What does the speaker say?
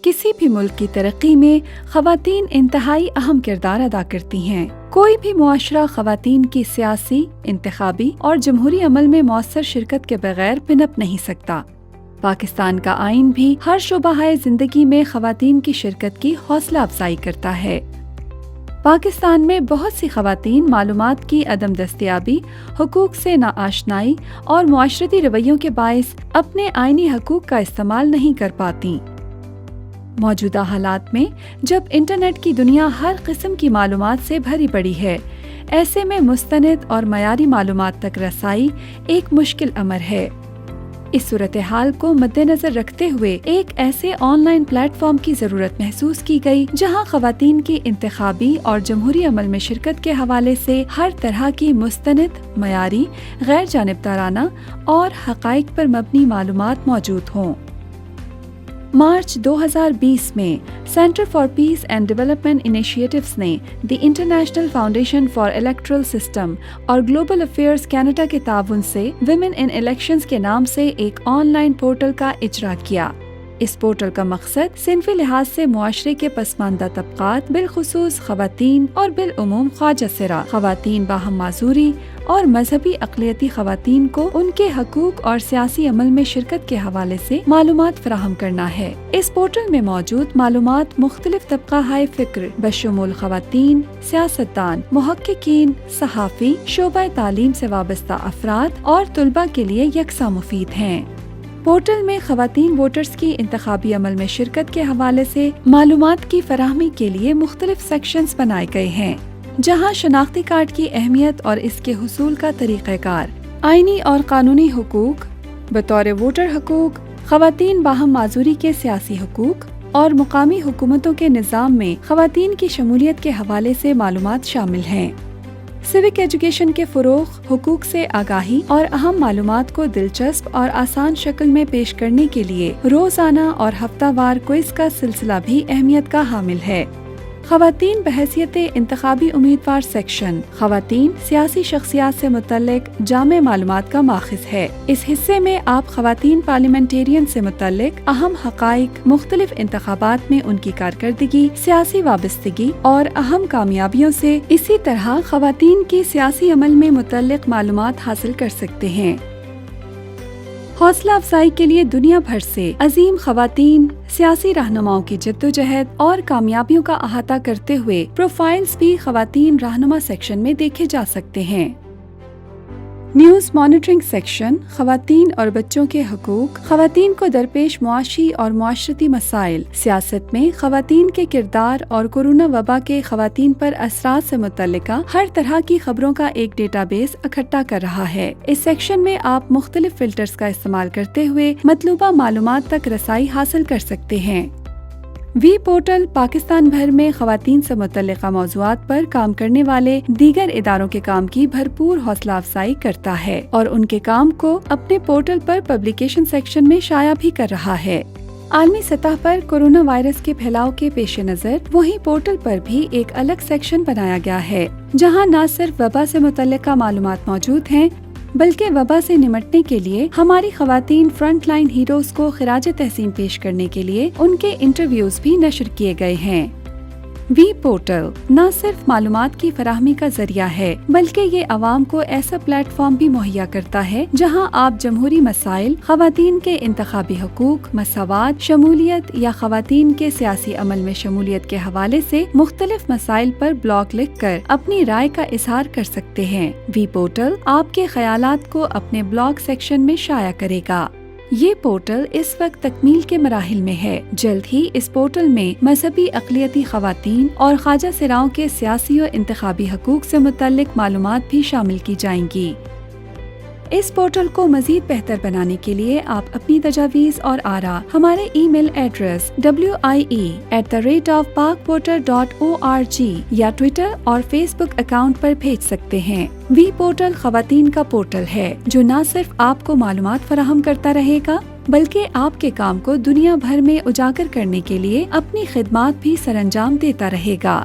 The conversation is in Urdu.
کسی بھی ملک کی ترقی میں خواتین انتہائی اہم کردار ادا کرتی ہیں۔ کوئی بھی معاشرہ خواتین کی سیاسی، انتخابی اور جمہوری عمل میں مؤثر شرکت کے بغیر پنپ نہیں سکتا۔ پاکستان کا آئین بھی ہر شعبہ زندگی میں خواتین کی شرکت کی حوصلہ افزائی کرتا ہے۔ پاکستان میں بہت سی خواتین معلومات کی عدم دستیابی، حقوق سے ناآشنائی اور معاشرتی رویوں کے باعث اپنے آئینی حقوق کا استعمال نہیں کر پاتی۔ موجودہ حالات میں جب انٹرنیٹ کی دنیا ہر قسم کی معلومات سے بھری پڑی ہے، ایسے میں مستند اور معیاری معلومات تک رسائی ایک مشکل امر ہے۔ اس صورتحال کو مد نظر رکھتے ہوئے ایک ایسے آن لائن پلیٹ فارم کی ضرورت محسوس کی گئی جہاں خواتین کی انتخابی اور جمہوری عمل میں شرکت کے حوالے سے ہر طرح کی مستند، معیاری، غیر جانبدارانہ اور حقائق پر مبنی معلومات موجود ہوں۔ مارچ 2020 میں Centre for Peace and Development Initiatives نے the International Foundation for Electoral System اور گلوبل افیئرز کینیڈا کے تعاون سے ویمن ان الیکشنز کے نام سے ایک آن لائن پورٹل کا اجرا کیا۔ اس پورٹل کا مقصد صنفی لحاظ سے معاشرے کے پسماندہ طبقات، بالخصوص خواتین اور بالعموم خواجہ سرا خواتین، باہم معذوری اور مذہبی اقلیتی خواتین کو ان کے حقوق اور سیاسی عمل میں شرکت کے حوالے سے معلومات فراہم کرنا ہے۔ اس پورٹل میں موجود معلومات مختلف طبقہ ہائے فکر بشمول خواتین، سیاستدان، محققین، صحافی، شعبہ تعلیم سے وابستہ افراد اور طلباء کے لیے یکساں مفید ہیں۔ پورٹل میں خواتین ووٹرز کی انتخابی عمل میں شرکت کے حوالے سے معلومات کی فراہمی کے لیے مختلف سیکشنز بنائے گئے ہیں، جہاں شناختی کارڈ کی اہمیت اور اس کے حصول کا طریقہ کار، آئینی اور قانونی حقوق، بطور ووٹر حقوق، خواتین باہم معذوری کے سیاسی حقوق اور مقامی حکومتوں کے نظام میں خواتین کی شمولیت کے حوالے سے معلومات شامل ہیں۔ سیوک ایجوکیشن کے فروغ، حقوق سے آگاہی اور اہم معلومات کو دلچسپ اور آسان شکل میں پیش کرنے کے لیے روزانہ اور ہفتہ وار کوئز کا سلسلہ بھی اہمیت کا حامل ہے۔ خواتین بحیثیت انتخابی امیدوار سیکشن خواتین سیاسی شخصیات سے متعلق جامع معلومات کا ماخذ ہے۔ اس حصے میں آپ خواتین پارلیمنٹیرین سے متعلق اہم حقائق، مختلف انتخابات میں ان کی کارکردگی، سیاسی وابستگی اور اہم کامیابیوں سے اسی طرح خواتین کی سیاسی عمل میں متعلق معلومات حاصل کر سکتے ہیں۔ حوصلہ افزائی کے لیے دنیا بھر سے عظیم خواتین سیاسی رہنماؤں کی جدوجہد اور کامیابیوں کا احاطہ کرتے ہوئے پروفائلز بھی خواتین رہنما سیکشن میں دیکھے جا سکتے ہیں۔ نیوز مانیٹرنگ سیکشن خواتین اور بچوں کے حقوق، خواتین کو درپیش معاشی اور معاشرتی مسائل، سیاست میں خواتین کے کردار اور کورونا وبا کے خواتین پر اثرات سے متعلقہ ہر طرح کی خبروں کا ایک ڈیٹا بیس اکٹھا کر رہا ہے۔ اس سیکشن میں آپ مختلف فلٹرز کا استعمال کرتے ہوئے مطلوبہ معلومات تک رسائی حاصل کر سکتے ہیں۔ وی پورٹل پاکستان بھر میں خواتین سے متعلقہ موضوعات پر کام کرنے والے دیگر اداروں کے کام کی بھرپور حوصلہ افزائی کرتا ہے اور ان کے کام کو اپنے پورٹل پر پبلیکیشن سیکشن میں شائع بھی کر رہا ہے۔ عالمی سطح پر کورونا وائرس کے پھیلاؤ کے پیش نظر وہیں پورٹل پر بھی ایک الگ سیکشن بنایا گیا ہے، جہاں نہ صرف وبا سے متعلقہ معلومات موجود ہیں بلکہ وبا سے نمٹنے کے لیے ہماری خواتین فرنٹ لائن ہیروز کو خراج تحسین پیش کرنے کے لیے ان کے انٹرویوز بھی نشر کیے گئے ہیں۔ وی پورٹل نہ صرف معلومات کی فراہمی کا ذریعہ ہے بلکہ یہ عوام کو ایسا پلیٹ فارم بھی مہیا کرتا ہے جہاں آپ جمہوری مسائل، خواتین کے انتخابی حقوق، مساوات، شمولیت یا خواتین کے سیاسی عمل میں شمولیت کے حوالے سے مختلف مسائل پر بلاگ لکھ کر اپنی رائے کا اظہار کر سکتے ہیں۔ وی پورٹل آپ کے خیالات کو اپنے بلاگ سیکشن میں شائع کرے گا۔ یہ پورٹل اس وقت تکمیل کے مراحل میں ہے۔ جلد ہی اس پورٹل میں مذہبی اقلیتی خواتین اور خواجہ سراؤں کے سیاسی و انتخابی حقوق سے متعلق معلومات بھی شامل کی جائیں گی۔ اس پورٹل کو مزید بہتر بنانے کے لیے آپ اپنی تجاویز اور آراء ہمارے ای میل ایڈریس wie@pakportal.org یا ٹویٹر اور فیس بک اکاؤنٹ پر بھیج سکتے ہیں۔ وی پورٹل خواتین کا پورٹل ہے جو نہ صرف آپ کو معلومات فراہم کرتا رہے گا بلکہ آپ کے کام کو دنیا بھر میں اجاگر کرنے کے لیے اپنی خدمات بھی سرانجام دیتا رہے گا۔